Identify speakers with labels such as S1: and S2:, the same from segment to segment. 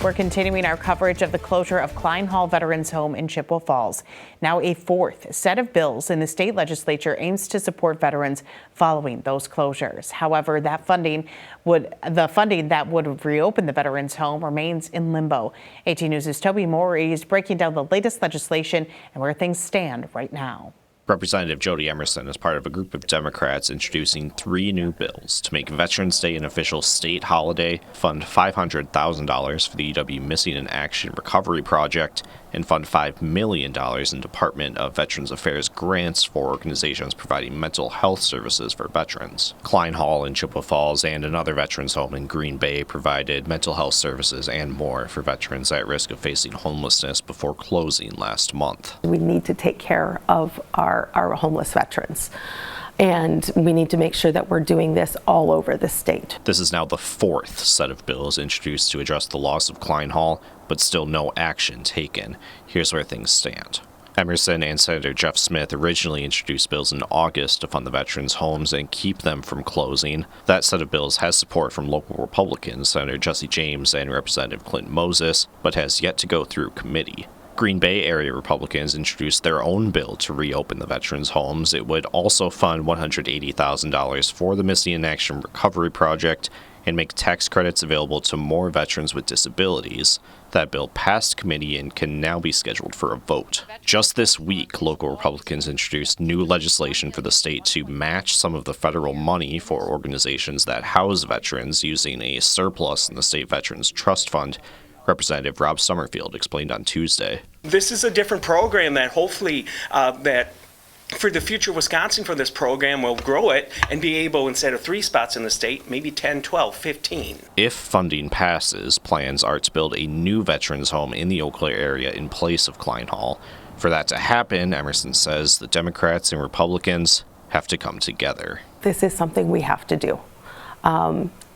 S1: We're continuing our coverage of the closure of Klein Hall Veterans Home in Chippewa Falls. Now a fourth set of bills in the state legislature aims to support veterans following those closures. However, the funding that would reopen the veterans home remains in limbo. 18 News' Toby Moore is breaking down the latest legislation and where things stand right now.
S2: Representative Jody Emerson is part of a group of Democrats introducing 3 new bills to make Veterans Day an official state holiday, fund $500,000 for the UW Missing in Action Recovery Project, and fund $5 million in Department of Veterans Affairs grants for organizations providing mental health services for veterans. Klein Hall in Chippewa Falls and another veterans home in Green Bay provided mental health services and more for veterans at risk of facing homelessness before closing last month.
S3: We need to take care of our homeless veterans, and we need to make sure that we're doing this all over the state.
S2: This is now the 4th set of bills introduced to address the loss of Klein Hall, but still no action taken. Here's where things stand. Emerson and Senator Jeff Smith originally introduced bills in August to fund the veterans' homes and keep them from closing. That set of bills has support from local Republicans, Senator Jesse James and Representative Clint Moses, but has yet to go through committee. Green Bay area Republicans introduced their own bill to reopen the veterans' homes. It would also fund $180,000 for the Missing in Action Recovery Project and make tax credits available to more veterans with disabilities. That bill passed committee and can now be scheduled for a vote. Just this week, local Republicans introduced new legislation for the state to match some of the federal money for organizations that house veterans using a surplus in the State Veterans Trust Fund. Representative Rob Summerfield explained on Tuesday.
S4: This is a different program that hopefully that for the future Wisconsin for this program will grow it and be able, instead of 3 spots in the state, maybe 10, 12, 15.
S2: If funding passes, plans are to build a new veterans home in the Eau Claire area in place of Klein Hall. For that to happen, Emerson says the Democrats and Republicans have to come together.
S3: This is something we have to do.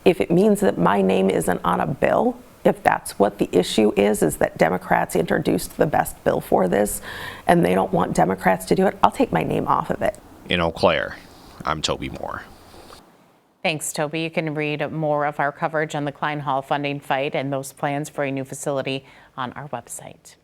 S3: If it means that my name isn't on a bill, if that's what the issue is that Democrats introduced the best bill for this and they don't want Democrats to do it, I'll take my name off of it.
S2: In Eau Claire, I'm Toby Moore.
S1: Thanks, Toby. You can read more of our coverage on the Klein Hall funding fight and those plans for a new facility on our website.